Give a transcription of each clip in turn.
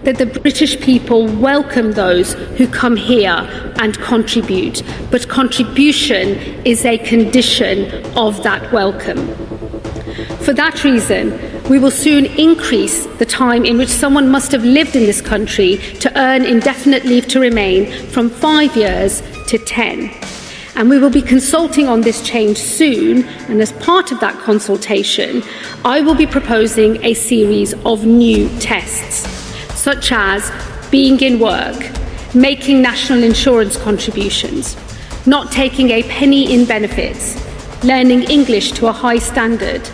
that the British people welcome those who come here and contribute, but contribution is a condition of that welcome. For that reason, we will soon increase the time in which someone must have lived in this country to earn indefinite leave to remain from 5 years to 10. And we will be consulting on this change soon, and as part of that consultation, I will be proposing a series of new tests, such as being in work, making national insurance contributions, not taking a penny in benefits, learning English to a high standard,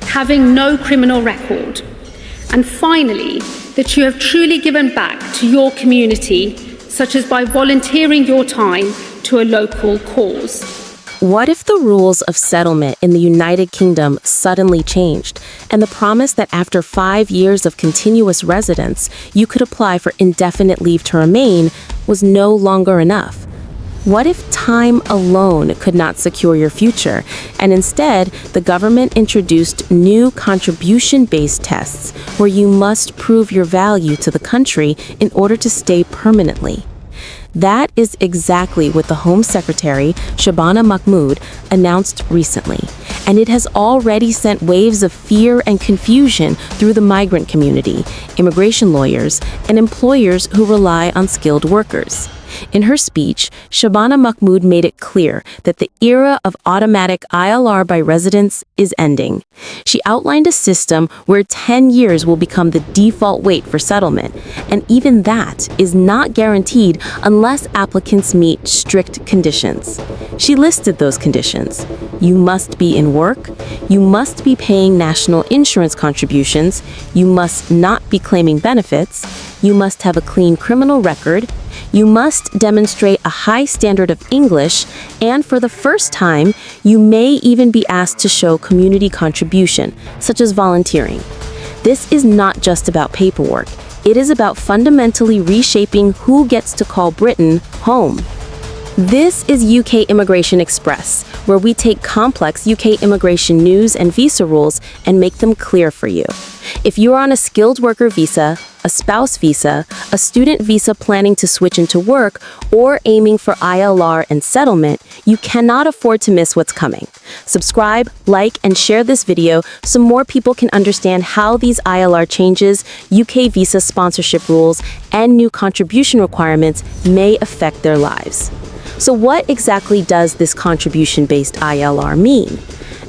having no criminal record, and finally, that you have truly given back to your community, such as by volunteering your time to a local cause. What if the rules of settlement in the United Kingdom suddenly changed, and the promise that after 5 years of continuous residence, you could apply for indefinite leave to remain was no longer enough? What if time alone could not secure your future, and instead the government introduced new contribution-based tests where you must prove your value to the country in order to stay permanently? That is exactly what the Home Secretary, Shabana Mahmood, announced recently, and it has already sent waves of fear and confusion through the migrant community, immigration lawyers, and employers who rely on skilled workers. In her speech, Shabana Mahmood made it clear that the era of automatic ILR by residents is ending. She outlined a system where 10 years will become the default wait for settlement, and even that is not guaranteed unless applicants meet strict conditions. She listed those conditions. You must be in work, you must be paying national insurance contributions, you must not be claiming benefits, you must have a clean criminal record, you must demonstrate a high standard of English, and for the first time, you may even be asked to show community contribution, such as volunteering. This is not just about paperwork. It is about fundamentally reshaping who gets to call Britain home. This is UK Immigration Express, where we take complex UK immigration news and visa rules and make them clear for you. If you are on a skilled worker visa, a spouse visa, a student visa planning to switch into work, or aiming for ILR and settlement, you cannot afford to miss what's coming. Subscribe, like, and share this video so more people can understand how these ILR changes, UK visa sponsorship rules, and new contribution requirements may affect their lives. So what exactly does this contribution-based ILR mean?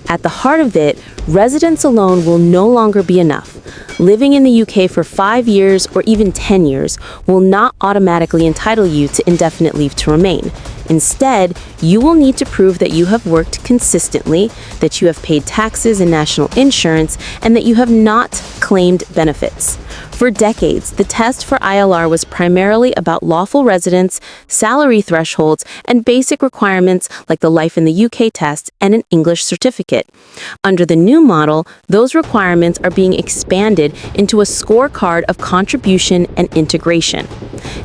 At the heart of it, residence alone will no longer be enough. Living in the UK for 5 years or even 10 years will not automatically entitle you to indefinite leave to remain. Instead, you will need to prove that you have worked consistently, that you have paid taxes and national insurance, and that you have not claimed benefits. For decades, the test for ILR was primarily about lawful residence, salary thresholds, and basic requirements like the Life in the UK test and an English certificate. Under the new model, those requirements are being expanded into a scorecard of contribution and integration.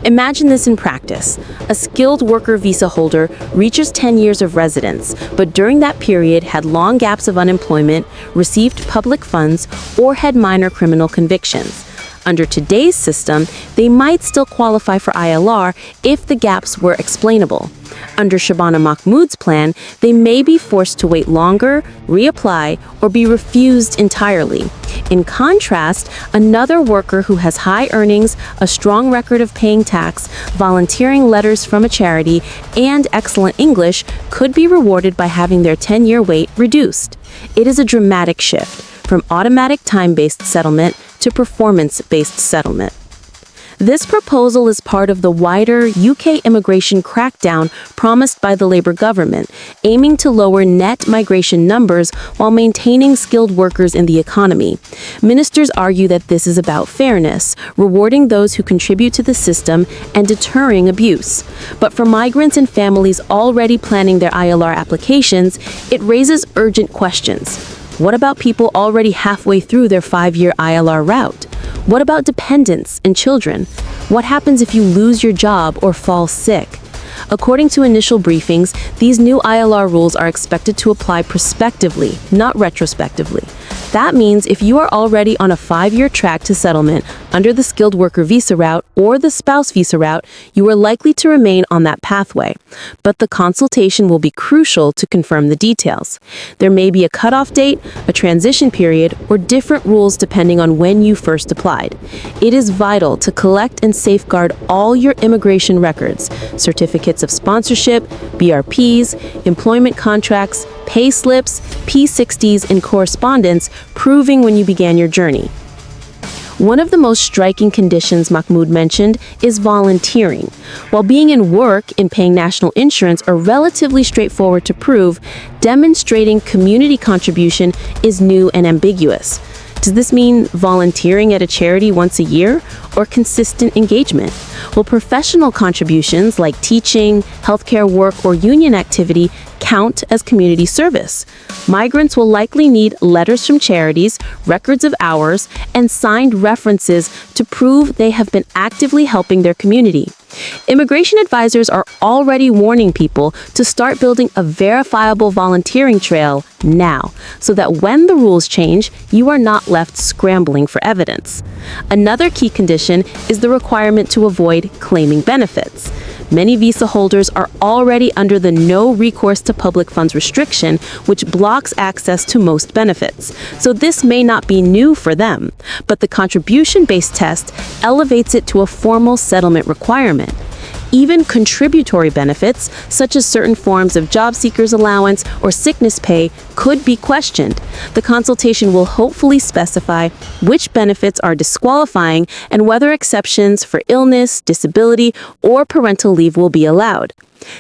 Imagine this in practice. A skilled worker visa holder reaches 10 years of residence, but during that period had long gaps of unemployment, received public funds, or had minor criminal convictions. Under today's system, they might still qualify for ILR if the gaps were explainable. Under Shabana Mahmood's plan, they may be forced to wait longer, reapply, or be refused entirely. In contrast, another worker who has high earnings, a strong record of paying tax, volunteering letters from a charity, and excellent English could be rewarded by having their 10-year wait reduced. It is a dramatic shift from automatic time-based settlement to performance-based settlement. This proposal is part of the wider UK immigration crackdown promised by the Labour government, aiming to lower net migration numbers while maintaining skilled workers in the economy. Ministers argue that this is about fairness, rewarding those who contribute to the system and deterring abuse. But for migrants and families already planning their ILR applications, it raises urgent questions. What about people already halfway through their 5-year ILR route? What about dependents and children? What happens if you lose your job or fall sick? According to initial briefings, these new ILR rules are expected to apply prospectively, not retrospectively. That means if you are already on a 5-year track to settlement under the skilled worker visa route or the spouse visa route, you are likely to remain on that pathway. But the consultation will be crucial to confirm the details. There may be a cutoff date, a transition period, or different rules depending on when you first applied. It is vital to collect and safeguard all your immigration records, certificates of sponsorship, BRPs, employment contracts, pay slips, P60s, and correspondence proving when you began your journey. One of the most striking conditions Mahmood mentioned is volunteering. While being in work and paying national insurance are relatively straightforward to prove, demonstrating community contribution is new and ambiguous. Does this mean volunteering at a charity once a year or consistent engagement? Will professional contributions like teaching, healthcare work, or union activity count as community service? Migrants will likely need letters from charities, records of hours, and signed references to prove they have been actively helping their community. Immigration advisors are already warning people to start building a verifiable volunteering trail now, so that when the rules change, you are not left scrambling for evidence. Another key condition is the requirement to avoid claiming benefits. Many visa holders are already under the no recourse to public funds restriction, which blocks access to most benefits. So this may not be new for them, but the contribution-based test elevates it to a formal settlement requirement. Even contributory benefits, such as certain forms of job seekers allowance or sickness pay, could be questioned. The consultation will hopefully specify which benefits are disqualifying and whether exceptions for illness, disability, or parental leave will be allowed.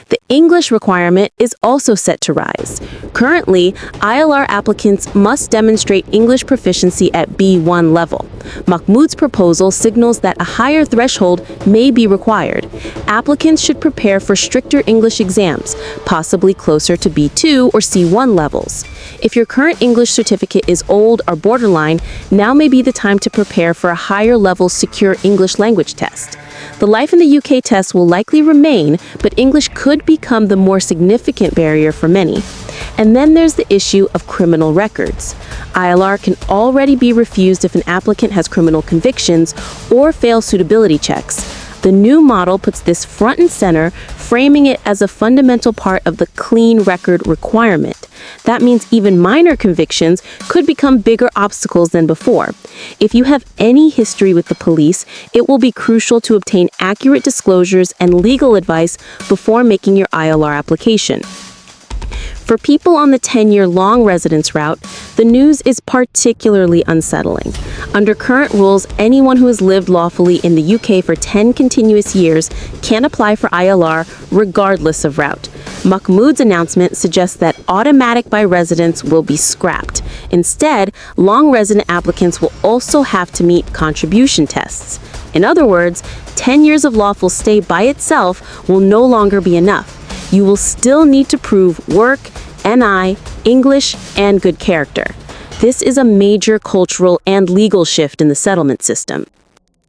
The English requirement is also set to rise. Currently, ILR applicants must demonstrate English proficiency at B1 level. Mahmood's proposal signals that a higher threshold may be required. Applicants should prepare for stricter English exams, possibly closer to B2 or C1 levels. If your current English certificate is old or borderline, now may be the time to prepare for a higher level secure English language test. The Life in the UK test will likely remain, but English could become the more significant barrier for many. And then there's the issue of criminal records. ILR can already be refused if an applicant has criminal convictions or fails suitability checks. The new model puts this front and center, framing it as a fundamental part of the clean record requirement. That means even minor convictions could become bigger obstacles than before. If you have any history with the police, it will be crucial to obtain accurate disclosures and legal advice before making your ILR application. For people on the 10-year long residence route, the news is particularly unsettling. Under current rules, anyone who has lived lawfully in the UK for 10 continuous years can apply for ILR regardless of route. Mahmood's announcement suggests that automatic by residence will be scrapped. Instead, long resident applicants will also have to meet contribution tests. In other words, 10 years of lawful stay by itself will no longer be enough. You will still need to prove work, NI, English, and good character. This is a major cultural and legal shift in the settlement system.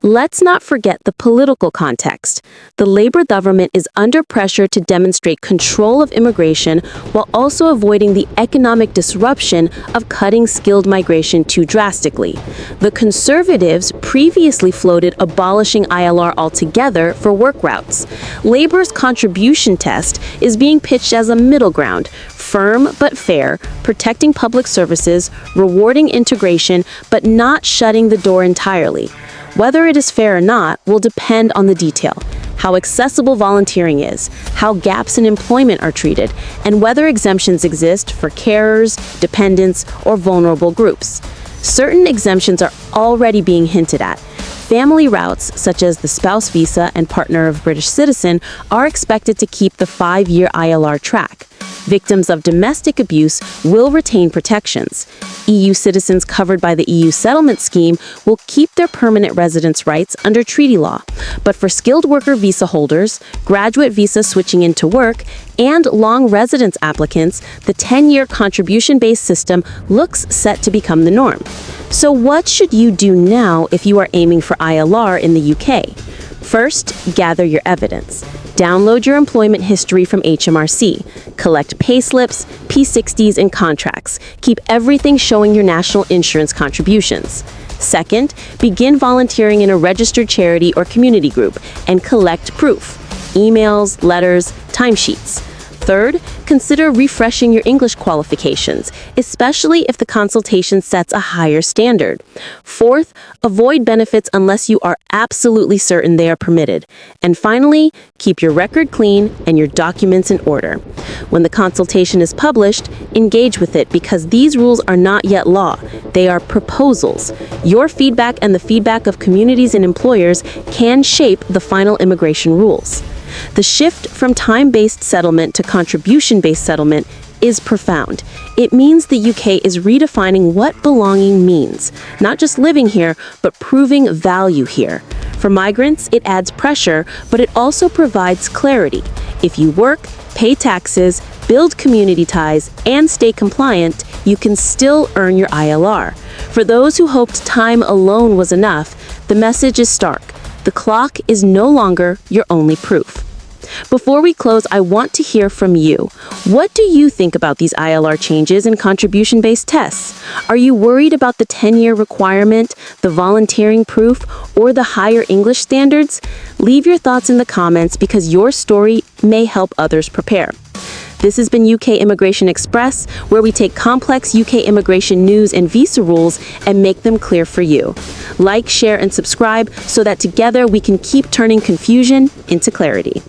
Let's not forget the political context. The Labour government is under pressure to demonstrate control of immigration while also avoiding the economic disruption of cutting skilled migration too drastically. The Conservatives previously floated abolishing ILR altogether for work routes. Labour's contribution test is being pitched as a middle ground, firm but fair, protecting public services, rewarding integration, but not shutting the door entirely. Whether it is fair or not will depend on the detail, how accessible volunteering is, how gaps in employment are treated, and whether exemptions exist for carers, dependents, or vulnerable groups. Certain exemptions are already being hinted at. Family routes, such as the spouse visa and partner of British citizen, are expected to keep the 5-year ILR track. Victims of domestic abuse will retain protections. EU citizens covered by the EU settlement scheme will keep their permanent residence rights under treaty law. But for skilled worker visa holders, graduate visa switching into work, and long residence applicants, the 10-year contribution-based system looks set to become the norm. So what should you do now if you are aiming for ILR in the UK? First, gather your evidence. Download your employment history from HMRC. Collect payslips, P60s and contracts. Keep everything showing your national insurance contributions. Second, begin volunteering in a registered charity or community group and collect proof: emails, letters, timesheets. Third, consider refreshing your English qualifications, especially if the consultation sets a higher standard. Fourth, avoid benefits unless you are absolutely certain they are permitted. And finally, keep your record clean and your documents in order. When the consultation is published, engage with it because these rules are not yet law. They are proposals. Your feedback and the feedback of communities and employers can shape the final immigration rules. The shift from time-based settlement to contribution-based settlement is profound. It means the UK is redefining what belonging means, not just living here, but proving value here. For migrants, it adds pressure, but it also provides clarity. If you work, pay taxes, build community ties, and stay compliant, you can still earn your ILR. For those who hoped time alone was enough, the message is stark. The clock is no longer your only proof. Before we close, I want to hear from you. What do you think about these ILR changes and contribution-based tests? Are you worried about the 10-year requirement, the volunteering proof, or the higher English standards? Leave your thoughts in the comments because your story may help others prepare. This has been UK Immigration Express, where we take complex UK immigration news and visa rules and make them clear for you. Like, share, and subscribe so that together we can keep turning confusion into clarity.